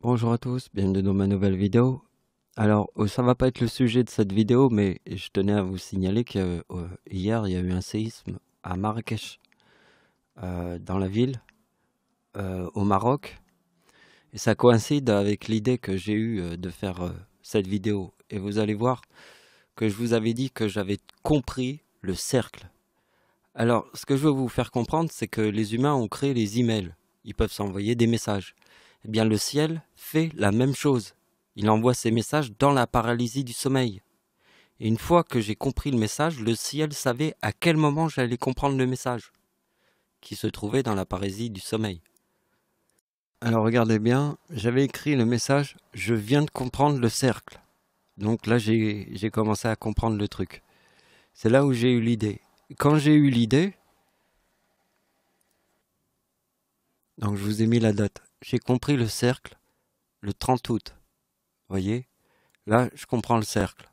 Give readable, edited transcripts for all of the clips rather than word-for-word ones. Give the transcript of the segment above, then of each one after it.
Bonjour à tous, bienvenue dans ma nouvelle vidéo. Alors, ça va pas être le sujet de cette vidéo, mais je tenais à vous signaler que hier, il y a eu un séisme à Marrakech, dans la ville, au Maroc. Et ça coïncide avec l'idée que j'ai eue de faire cette vidéo. Et vous allez voir que je vous avais dit que j'avais compris le cercle. Alors, ce que je veux vous faire comprendre, c'est que les humains ont créé les emails. Ils peuvent s'envoyer des messages. Eh bien, le ciel fait la même chose. Il envoie ses messages dans la paralysie du sommeil. Et une fois que j'ai compris le message, le ciel savait à quel moment j'allais comprendre le message, qui se trouvait dans la paralysie du sommeil. Alors regardez bien, j'avais écrit le message « Je viens de comprendre le cercle ». Donc là, j'ai commencé à comprendre le truc. C'est là où j'ai eu l'idée. Quand j'ai eu l'idée, donc je vous ai mis la date. J'ai compris le cercle le 30 août. Voyez, là, je comprends le cercle.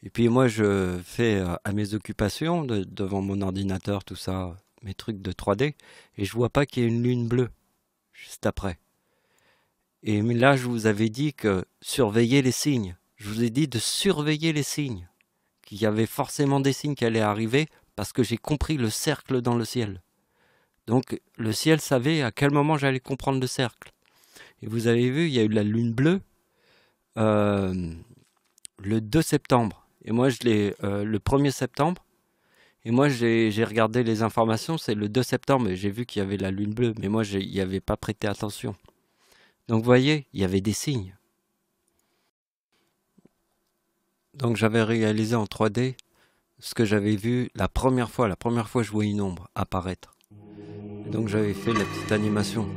Et puis moi, je fais à mes occupations, devant mon ordinateur, tout ça, mes trucs de 3D, et je vois pas qu'il y ait une lune bleue, juste après. Et là, je vous avais dit que surveiller les signes. Je vous ai dit de surveiller les signes. Qu'il y avait forcément des signes qui allaient arriver, parce que j'ai compris le cercle dans le ciel. Donc, le ciel savait à quel moment j'allais comprendre le cercle. Et vous avez vu, il y a eu la lune bleue, le 2 septembre. Et moi, je l'ai le 1er septembre. Et moi, j'ai regardé les informations, c'est le 2 septembre, et j'ai vu qu'il y avait la lune bleue. Mais moi, n'y avais pas prêté attention. Donc, vous voyez, il y avait des signes. Donc, j'avais réalisé en 3D ce que j'avais vu la première fois. La première fois, je voyais une ombre apparaître. Et donc, j'avais fait la petite animation.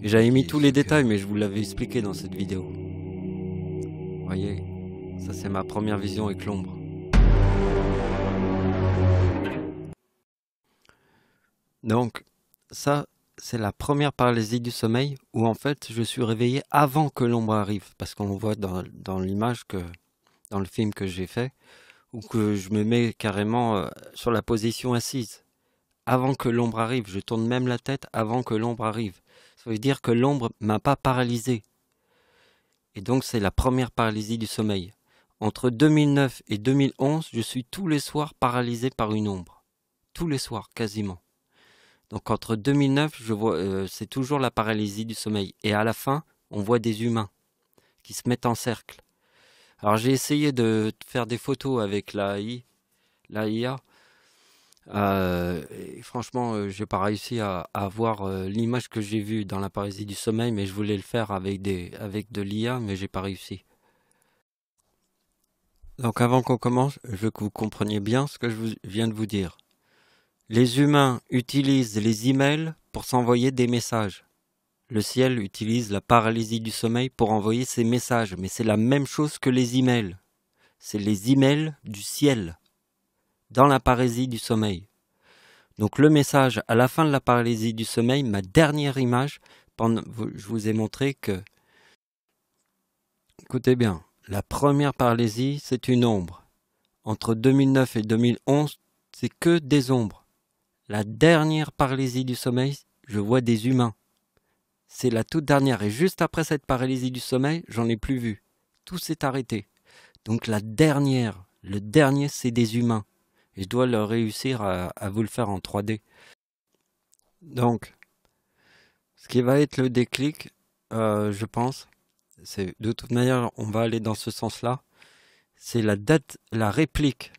Et j'avais mis tous les détails, mais je vous l'avais expliqué dans cette vidéo. Vous voyez, ça c'est ma première vision avec l'ombre. Donc, ça, c'est la première paralysie du sommeil où en fait je suis réveillé avant que l'ombre arrive. Parce qu'on voit dans l'image, dans le film que j'ai fait, où que je me mets carrément sur la position assise. Avant que l'ombre arrive, je tourne même la tête avant que l'ombre arrive. Ça veut dire que l'ombre m'a pas paralysé. Et donc c'est la première paralysie du sommeil. Entre 2009 et 2011, je suis tous les soirs paralysé par une ombre. Tous les soirs, quasiment. Donc entre 2009, je vois, c'est toujours la paralysie du sommeil. Et à la fin, on voit des humains qui se mettent en cercle. Alors j'ai essayé de faire des photos avec la IA. Et franchement, j'ai pas réussi à avoir l'image que j'ai vue dans la paralysie du sommeil, mais je voulais le faire avec de l'IA, mais j'ai pas réussi. Donc avant qu'on commence, je veux que vous compreniez bien ce que viens de vous dire. Les humains utilisent les emails pour s'envoyer des messages. Le ciel utilise la paralysie du sommeil pour envoyer ses messages, mais c'est la même chose que les emails. C'est les emails du ciel, dans la paralysie du sommeil. Donc le message à la fin de la paralysie du sommeil, ma dernière image, je vous ai montré que, écoutez bien, la première paralysie, c'est une ombre. Entre 2009 et 2011, c'est que des ombres. La dernière paralysie du sommeil, je vois des humains. C'est la toute dernière. Et juste après cette paralysie du sommeil, j'en ai plus vu. Tout s'est arrêté. Donc la dernière, le dernier, c'est des humains. Et je dois leur réussir à vous le faire en 3D. Donc, ce qui va être le déclic, je pense, c'est de toute manière, on va aller dans ce sens-là. C'est la date, la réplique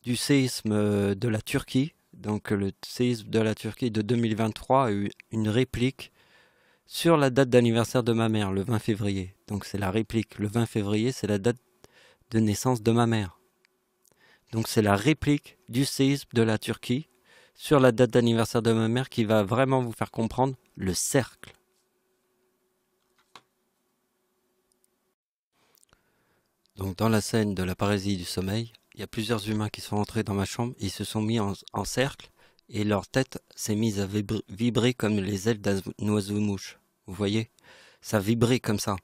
du séisme de la Turquie. Donc le séisme de la Turquie de 2023 a eu une réplique sur la date d'anniversaire de ma mère, le 20 février. Donc c'est la réplique. Le 20 février, c'est la date de naissance de ma mère. Donc c'est la réplique du séisme de la Turquie sur la date d'anniversaire de ma mère qui va vraiment vous faire comprendre le cercle. Donc dans la scène de la paralysie du sommeil, il y a plusieurs humains qui sont entrés dans ma chambre, ils se sont mis en cercle et leur tête s'est mise à vibrer comme les ailes d'un oiseau-mouche. Vous voyez? Ça vibrait comme ça.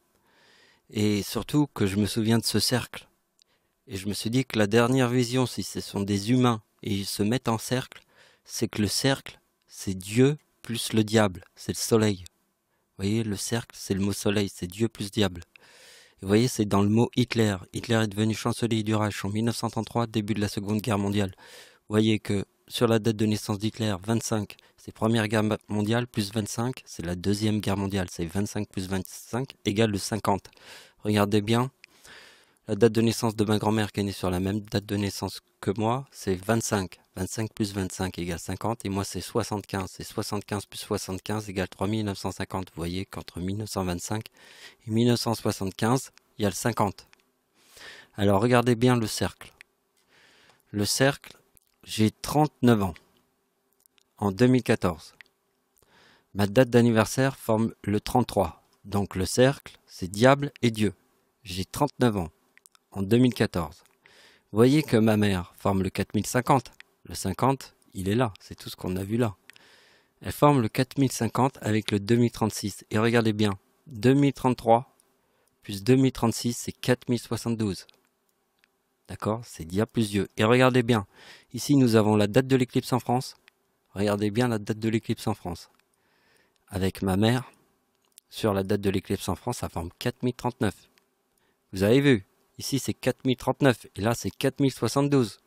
Et surtout que je me souviens de ce cercle. Et je me suis dit que la dernière vision, si ce sont des humains et ils se mettent en cercle, c'est que le cercle, c'est Dieu plus le diable, c'est le soleil. voyez, le cercle, c'est le mot soleil, c'est Dieu plus diable. Et vous voyez, c'est dans le mot Hitler. Hitler est devenu chancelier du Reich en 1933, début de la Seconde Guerre mondiale. Vous voyez que sur la date de naissance d'Hitler, 25, c'est Première Guerre mondiale, plus 25, c'est la Deuxième Guerre mondiale. C'est 25 plus 25 égale le 50. Regardez bien, la date de naissance de ma grand-mère qui est née sur la même date de naissance que moi, c'est 25. 25 plus 25 égale 50, et moi c'est 75. C'est 75 plus 75 égale 3950. Vous voyez qu'entre 1925 et 1975, il y a le 50. Alors regardez bien le cercle. Le cercle, j'ai 39 ans en 2014. Ma date d'anniversaire forme le 33. Donc le cercle, c'est diable et Dieu. J'ai 39 ans en 2014. Vous voyez que ma mère forme le 4050. Le 50, il est là, c'est tout ce qu'on a vu là. Elle forme le 4050 avec le 2036. Et regardez bien, 2033 plus 2036, c'est 4072. D'accord? C'est dia plus Dieu. Et regardez bien, ici nous avons la date de l'éclipse en France. Regardez bien la date de l'éclipse en France. Avec ma mère, sur la date de l'éclipse en France, ça forme 4039. Vous avez vu? Ici c'est 4039 et là c'est 4072.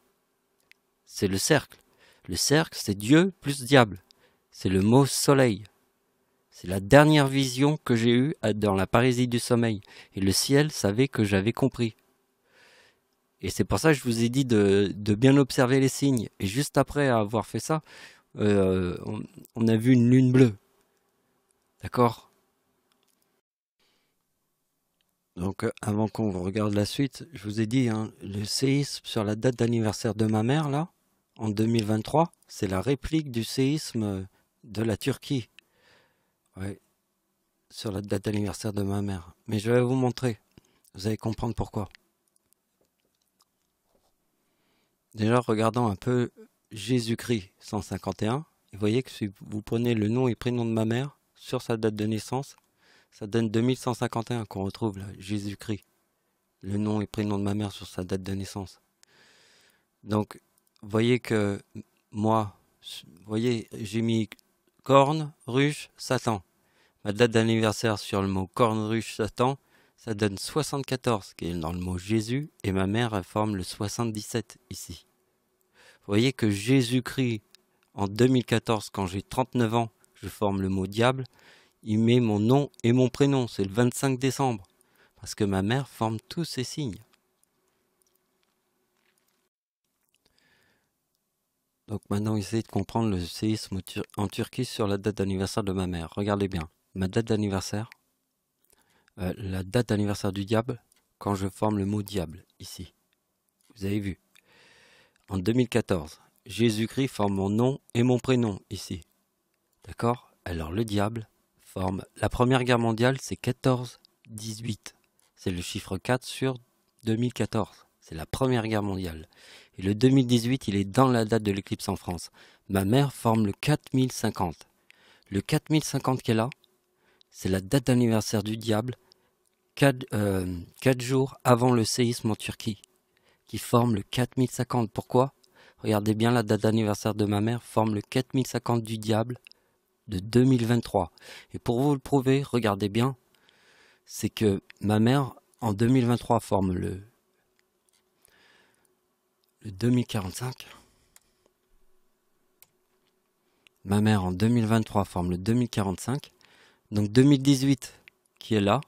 C'est le cercle. Le cercle, c'est Dieu plus diable. C'est le mot soleil. C'est la dernière vision que j'ai eue dans la paralysie du sommeil. Et le ciel savait que j'avais compris. Et c'est pour ça que je vous ai dit de bien observer les signes. Et juste après avoir fait ça, on a vu une lune bleue. D'accord? Donc avant qu'on regarde la suite, je vous ai dit, hein, le séisme sur la date d'anniversaire de ma mère, là, en 2023, c'est la réplique du séisme de la Turquie. Ouais, sur la date d'anniversaire de ma mère. Mais je vais vous montrer. Vous allez comprendre pourquoi. Déjà, regardons un peu Jésus-Christ 151. Et vous voyez que si vous prenez le nom et prénom de ma mère sur sa date de naissance, ça donne 2151 qu'on retrouve là, Jésus-Christ. Le nom et prénom de ma mère sur sa date de naissance. Donc, vous voyez que moi, vous voyez, j'ai mis corne, ruche, Satan. Ma date d'anniversaire sur le mot corne, ruche, Satan, ça donne 74, qui est dans le mot Jésus, et ma mère, elle forme le 77 ici. Vous voyez que Jésus-Christ, en 2014, quand j'ai 39 ans, je forme le mot diable, il met mon nom et mon prénom, c'est le 25 décembre, parce que ma mère forme tous ces signes. Donc maintenant, essayez de comprendre le séisme en Turquie sur la date d'anniversaire de ma mère. Regardez bien, ma date d'anniversaire, la date d'anniversaire du diable, quand je forme le mot diable, ici. Vous avez vu. En 2014, Jésus-Christ forme mon nom et mon prénom, ici. D'accord? Alors le diable forme... La Première Guerre mondiale, c'est 14-18. C'est le chiffre 4 sur 2014. C'est la Première Guerre mondiale. Et le 2018, il est dans la date de l'éclipse en France. Ma mère forme le 4050. Le 4050 qui est là, c'est la date d'anniversaire du diable, 4 jours avant le séisme en Turquie, qui forme le 4050. Pourquoi? Regardez bien, la date d'anniversaire de ma mère forme le 4050 du diable de 2023. Et pour vous le prouver, regardez bien, c'est que ma mère, en 2023, forme le 2045. Ma mère, en 2023, forme le 2045. Donc 2018, qui est là,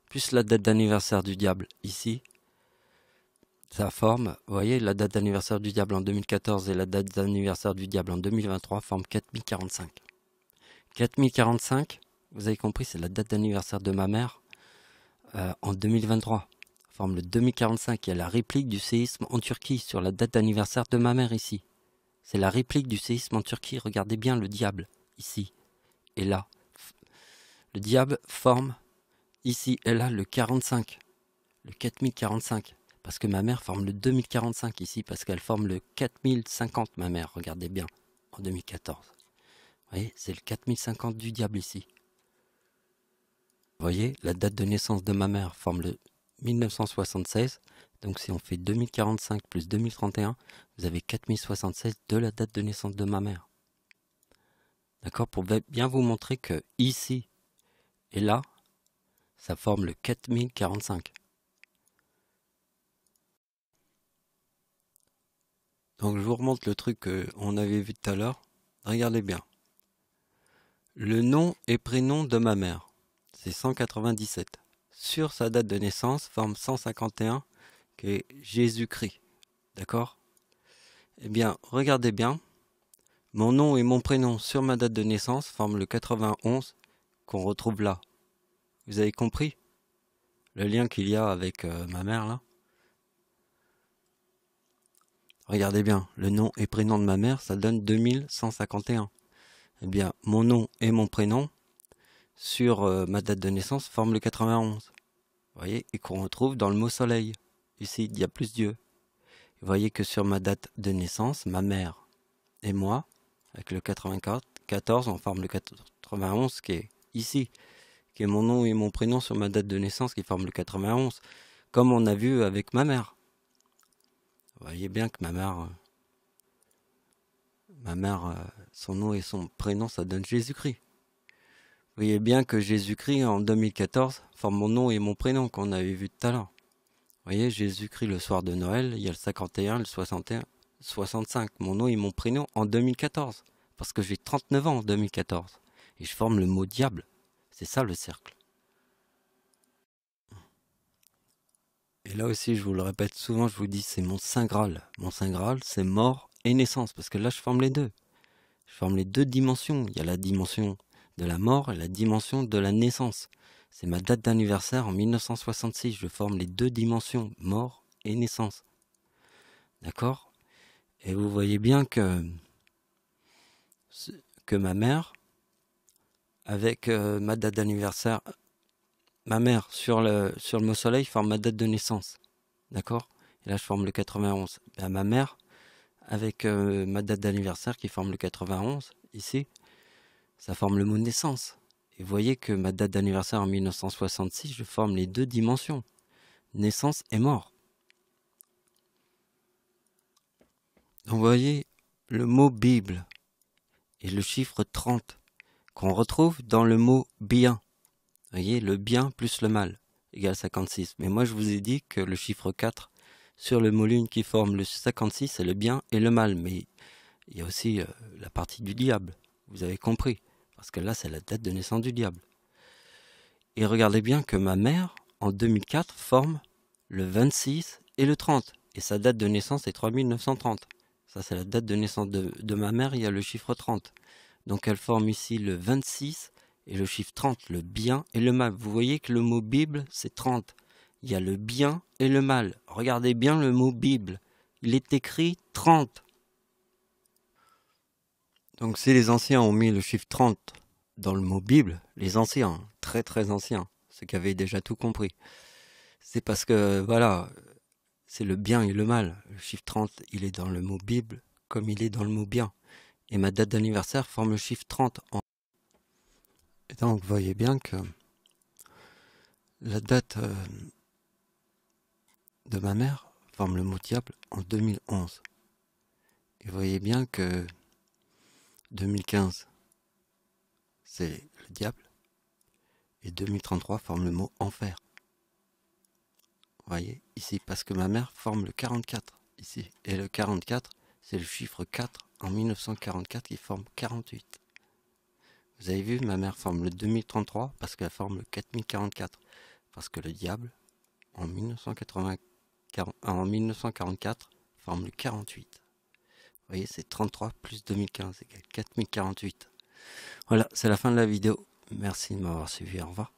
plus la date d'anniversaire du diable, ici, ça forme, vous voyez, la date d'anniversaire du diable en 2014 et la date d'anniversaire du diable en 2023 forment 4045. 4045, vous avez compris, c'est la date d'anniversaire de ma mère en 2023. Forme le 2045, il y a la réplique du séisme en Turquie sur la date d'anniversaire de ma mère ici. C'est la réplique du séisme en Turquie, regardez bien le diable, ici et là. Le diable forme ici et là le 45, le 4045. Parce que ma mère forme le 2045 ici, parce qu'elle forme le 4050, ma mère, regardez bien, en 2014. Vous voyez, c'est le 4050 du diable ici. Vous voyez, la date de naissance de ma mère forme le 1976. Donc si on fait 2045 plus 2031, vous avez 4076 de la date de naissance de ma mère. D'accord? Pour bien vous montrer que ici, Et là, ça forme le 4045. Donc je vous remonte le truc qu'on avait vu tout à l'heure. Regardez bien. Le nom et prénom de ma mère, c'est 197. Sur sa date de naissance, forme 151, qui est Jésus-Christ. D'accord? Eh bien, regardez bien. Mon nom et mon prénom sur ma date de naissance forment le 91 qu'on retrouve là. Vous avez compris le lien qu'il y a avec ma mère là? Regardez bien, le nom et prénom de ma mère, ça donne 2151. Eh bien, mon nom et mon prénom sur ma date de naissance forment le 91. Vous voyez, et qu'on retrouve dans le mot soleil. Ici, il y a plus Dieu. Vous voyez que sur ma date de naissance, ma mère et moi, avec le 94, on forme le 91 qui est ici, qui est mon nom et mon prénom sur ma date de naissance qui forme le 91, comme on a vu avec ma mère. Vous voyez bien que ma mère, son nom et son prénom, ça donne Jésus-Christ. Vous voyez bien que Jésus-Christ, en 2014, forme mon nom et mon prénom qu'on avait vu tout à l'heure. Vous voyez, Jésus-Christ, le soir de Noël, il y a le 51, le 61, 65. Mon nom et mon prénom en 2014. Parce que j'ai 39 ans en 2014. Et je forme le mot diable. C'est ça le cercle. Et là aussi, je vous le répète souvent, je vous dis, c'est mon Saint Graal. Mon Saint Graal, c'est mort et naissance. Parce que là, je forme les deux. Je forme les deux dimensions. Il y a la dimension de la mort et la dimension de la naissance. C'est ma date d'anniversaire en 1966. Je forme les deux dimensions, mort et naissance. D'accord? Et vous voyez bien que ma mère, avec ma date d'anniversaire, ma mère sur le mot soleil forme ma date de naissance. D'accord? Et là, je forme le 91. Ben, ma mère, avec ma date d'anniversaire qui forme le 91, ici, ça forme le mot naissance. Et vous voyez que ma date d'anniversaire en 1966, je forme les deux dimensions, naissance et mort. Donc vous voyez, le mot Bible et le chiffre 30 qu'on retrouve dans le mot bien. Vous voyez, le bien plus le mal égale 56. Mais moi, je vous ai dit que le chiffre 4 sur le mot lune qui forme le 56, c'est le bien et le mal. Mais il y a aussi la partie du diable. Vous avez compris. Parce que là, c'est la date de naissance du diable. Et regardez bien que ma mère, en 2004, forme le 26 et le 30. Et sa date de naissance est 3930. Ça, c'est la date de naissance de ma mère, il y a le chiffre 30. Donc, elle forme ici le 26 et le chiffre 30, le bien et le mal. Vous voyez que le mot Bible, c'est 30. Il y a le bien et le mal. Regardez bien le mot Bible. Il est écrit 30. Donc si les anciens ont mis le chiffre 30 dans le mot Bible, les anciens, très très anciens, ceux qui avaient déjà tout compris, c'est parce que voilà, c'est le bien et le mal. Le chiffre 30, il est dans le mot Bible comme il est dans le mot bien. Et ma date d'anniversaire forme le chiffre 30. Et donc vous voyez bien que la date de ma mère forme le mot diable en 2011. Et vous voyez bien que 2015, c'est le diable. Et 2033 forme le mot enfer. Vous voyez, ici, parce que ma mère forme le 44, ici. Et le 44, c'est le chiffre 4 en 1944 qui forme 48. Vous avez vu, ma mère forme le 2033 parce qu'elle forme le 4044. Parce que le diable, en 1944, forme le 48. Vous voyez, c'est 33 plus 2015 égale 4048. Voilà, c'est la fin de la vidéo. Merci de m'avoir suivi. Au revoir.